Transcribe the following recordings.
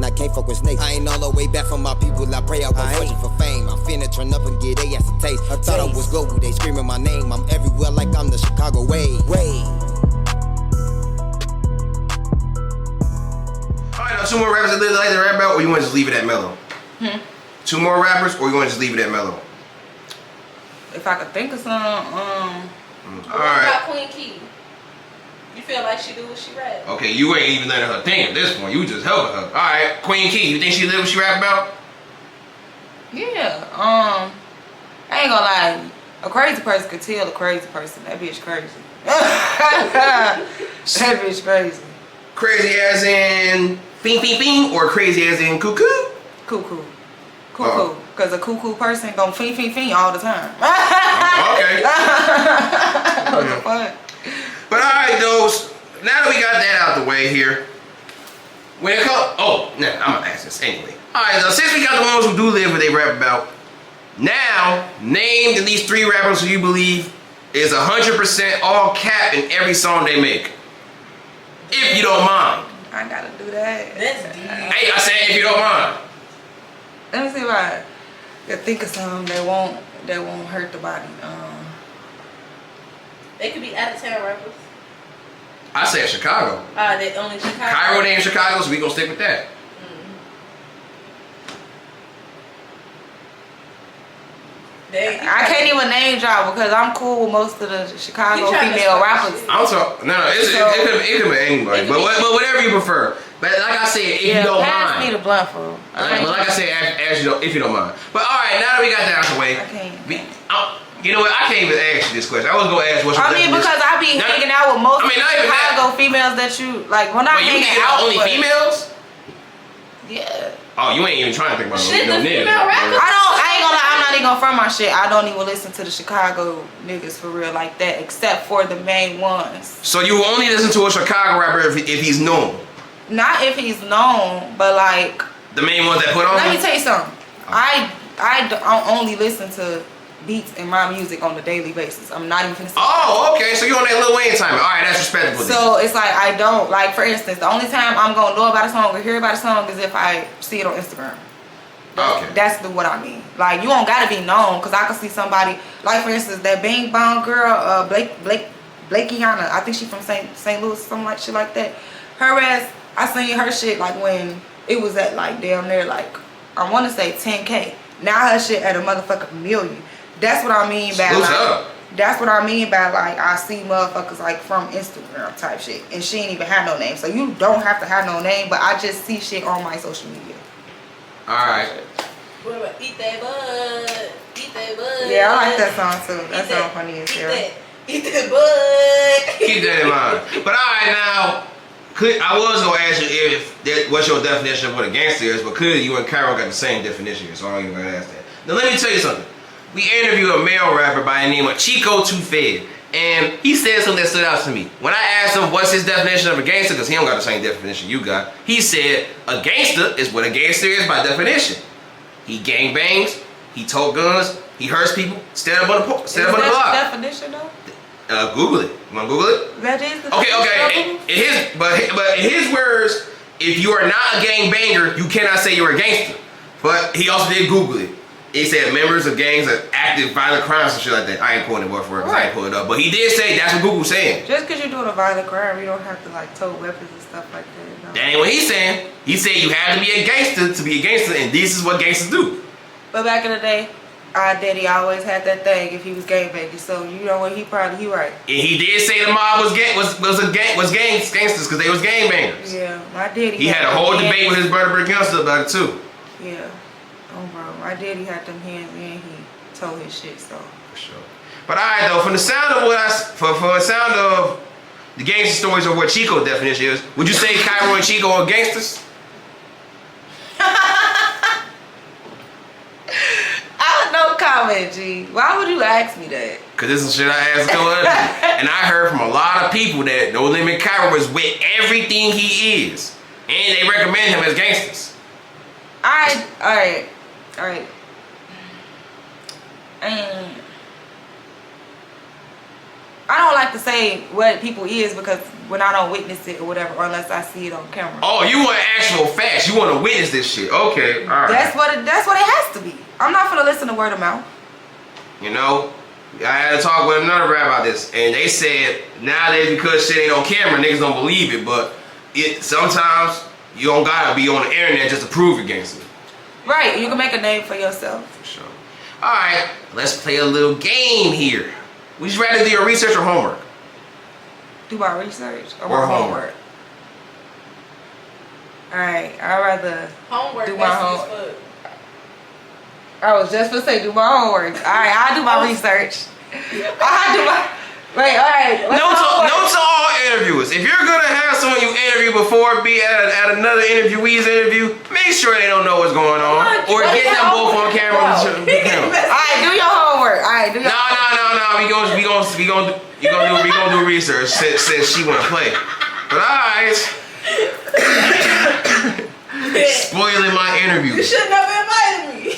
I can't fuck with snakes. I ain't all the way back from my people, I pray I won't fortune for fame. I'm finna turn up and get they ass a taste. I thought I was global, they screaming my name. I'm everywhere like I'm the Chicago way. Alright, now 2 more rappers that live like the rap about, or you want to just leave it at mellow? 2 more rappers, or you want to just leave it at mellow? If I could think of some, Alright. What about Queen Key? You feel like she do what she rap? Okay, you ain't even letting her think at this point. You just helping her. Alright, Queen Key, you think she live what she rap about? yeah. I ain't gonna lie. A crazy person could tell a crazy person. That bitch crazy. That bitch crazy. Crazy as in bing bing bing, or crazy as in cuckoo? Cuckoo. Cuckoo. Cause a cuckoo person gon' fing all the time. Okay. What the fuck? But alright, those. Now that we got that out the way here, when it comes, I'm gonna ask this anyway. Alright, so since we got the ones who do live what they rap about, now name at least 3 rappers who you believe is 100% all cap in every song they make. If you don't mind. I gotta do that. That's deep. Hey, I said if you don't mind. Let me see if I can think of something that won't hurt the body. They could be out of town rappers. I said Chicago. They only Chicago. Cairo named Chicago, so we gonna stick with that. I can't even name drop because I'm cool with most of the Chicago female rappers. I'm sorry. No, it could be anybody. But whatever you prefer. But like I said, if you don't pass mind. me the blunt for. But like I said, if you don't mind. But alright, now that we got that out the way. I can't. You know what? I can't even ask you this question. I was gonna ask what's your definition. Because I be hanging out with most of the Chicago females that you like. When I hang out only females? Yeah. Oh, you ain't even trying to think about Shit, no the niggas. female rappers. I ain't gonna lie, I'm not even gonna front my shit. I don't even listen to the Chicago niggas for real like that, except for the main ones. So you only listen to a Chicago rapper if he's known? Not if he's known, but like the main ones that put on? Let me tell you something. I only listen to beats and my music on a daily basis. I'm not even finna say okay, so you on that Lil Wayne time. Alright, that's respectable. So it's like I don't, like for instance, the only time I'm gonna know about a song or hear about a song is if I see it on Instagram. Okay. That's what I mean. Like you don't gotta be known, cause I can see somebody, like for instance, that Bing Bong girl, Blakeyana, I think she from St. Louis, something like shit like that. Her ass, I seen her shit like when it was at like damn near like, I wanna say 10K. Now her shit at a motherfucking million. That's what I mean by like, that's what I mean by like I see motherfuckers like from Instagram type shit, and she ain't even have no name. So you don't have to have no name, but I just see shit on my social media. Alright. What about Eat That Bud? Eat That Bud. Yeah, I like that song too. That song funny as hell. Eat That Bud. Keep that in mind. But alright, now, I was gonna ask you what's your definition of what a gangster is, but clearly you and Cairo got the same definition here, so I don't even gotta ask that. Now let me tell you something. We interviewed a male rapper by the name of Chico Too Fed, and he said something that stood out to me. When I asked him what's his definition of a gangster, because he don't got the same definition you got, he said a gangster is what a gangster is by definition. He gang bangs, he tote guns, he hurts people, stand up on the block. Is that the definition though? Google it. You wanna Google it? That is the definition. But in his words, if you are not a gang banger, you cannot say you're a gangster. But he also did Google it. He said members of gangs are active violent crimes and shit like that. I ain't pulling it word for word because I ain't pulling it up. But he did say that's what Google's saying. Just because you're doing a violent crime, you don't have to like tote weapons and stuff like that. No. That ain't what he's saying. He said you have to be a gangster to be a gangster, and this is what gangsters do. But back in the day, our daddy always had that thing if he was gangbanging. So you know what? He right. And he did say the mob was gangsters because they was gangbangers. Yeah, my daddy. He had a whole debate with his brother Brick Youngster about it too. Yeah. Oh, bro, my daddy had them hands and he told his shit, so. For sure. But alright though, from the sound of for the sound of the gangster stories of what Chico's definition is, would you say Cairo and Chico are gangsters? No comment, G. Why would you ask me that? Cause this is shit I asked to other people. And I heard from a lot of people that No Limit Cairo is with everything he is. And they recommend him as gangsters. Alright. I don't like to say what people is because when I don't witness it or whatever, or unless I see it on camera. Oh, you want actual facts. You want to witness this shit. Okay, all right. That's what it has to be. I'm not gonna listen to word of mouth. You know, I had to talk with another rap about this, and they said nowadays because shit ain't on camera, niggas don't believe it, but sometimes you don't gotta be on the internet just to prove you're gangster. Right, you can make a name for yourself. For sure. All right, let's play a little game here. Would you rather do your research or homework? Do my research or Or my homework. Alright, I'd rather Homework. do my messy as homework. fuck. I was just gonna say do my homework. Alright, I'll do my research. I'll do my wait, alright. Note to all interviewers. If you're gonna have someone you interview before be at another interviewee's interview, make sure they don't know what's going on. Or get them both on camera. Alright, do your homework. Alright, do your homework. No. We gonna do research since she wanna play. But alright. Spoiling my interview. You shouldn't have invited me.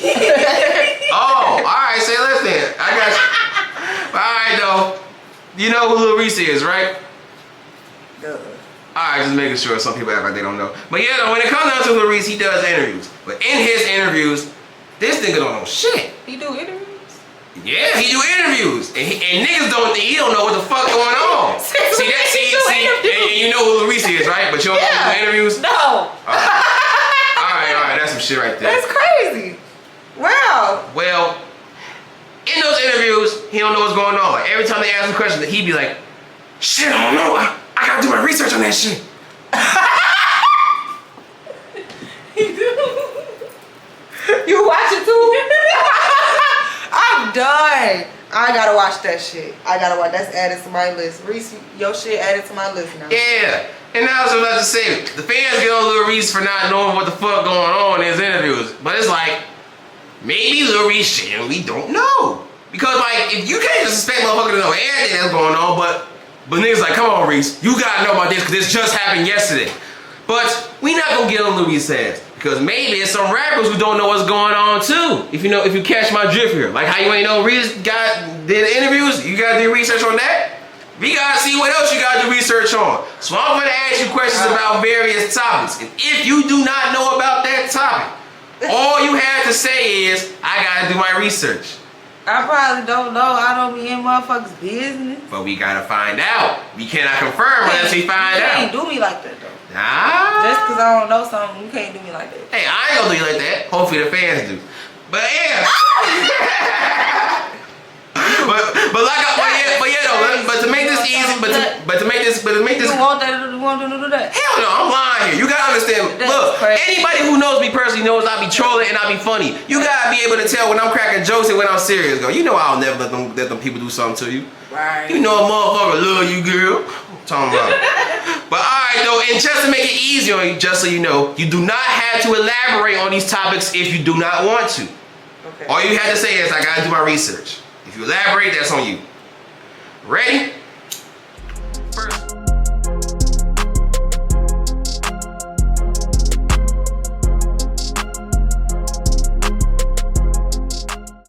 Oh, alright, say listen. I got you. Alright though. You know who Lil Reese is, right? Alright, just making sure. Some people act like they don't know. But yeah, though, when it comes down to Lil Reese, he does interviews. But in his interviews, this nigga don't know shit. He do interviews? Yeah, he do interviews. And niggas don't know what the fuck going on. See, and you know who Lil Reese is, right? But you don't know who do interviews? No. Alright, that's some shit right there. That's crazy. Wow. Well, in those interviews, he don't know what's going on. Like every time they ask him questions, he'd be like, shit, I don't know. I gotta do my research on that shit. He do. You watch it too? I'm done. I gotta watch that shit. That's added to my list. Reese, your shit added to my list now. Yeah. And now I was about to say, the fans get on Lil Reese for not knowing what the fuck going on in his interviews. But it's like, maybe Lil Reese shit and we don't know. Because like, if you can't just expect motherfucker to know everything that's going on, but niggas like, come on Reese, you gotta know about this because this just happened yesterday. But we not gonna get on Lil Reese's ass. Because maybe it's some rappers who don't know what's going on too. If you catch my drift here. Like how you ain't know Reese did interviews, you gotta do research on that. We gotta see what else you gotta do research on. So I'm gonna ask you questions about various topics. And if you do not know about that topic, all you have to say is, I gotta do my research. I probably don't know. I don't be in motherfuckers' business. But we gotta find out. We cannot confirm unless we find You out. can't do me like that though. Nah. Just because I don't know something, you can't do me like that. Hey, I ain't gonna do you like that. Hopefully the fans do. But yeah. but to make this easy, but to make this. You want that? You want to do that? Hell no, I'm lying here. You gotta understand. That's Look, crazy. anybody who knows me personally knows I be trolling and I be funny. You gotta be able to tell when I'm cracking jokes and when I'm serious. Go, you know I'll never let them people do something to you. Right. You know a motherfucker love you, girl. Talking about. But alright though, and just to make it easier on you, just so you know, you do not have to elaborate on these topics if you do not want to. Okay. All you have to say is, I gotta do my research. If you elaborate, that's on you. Ready?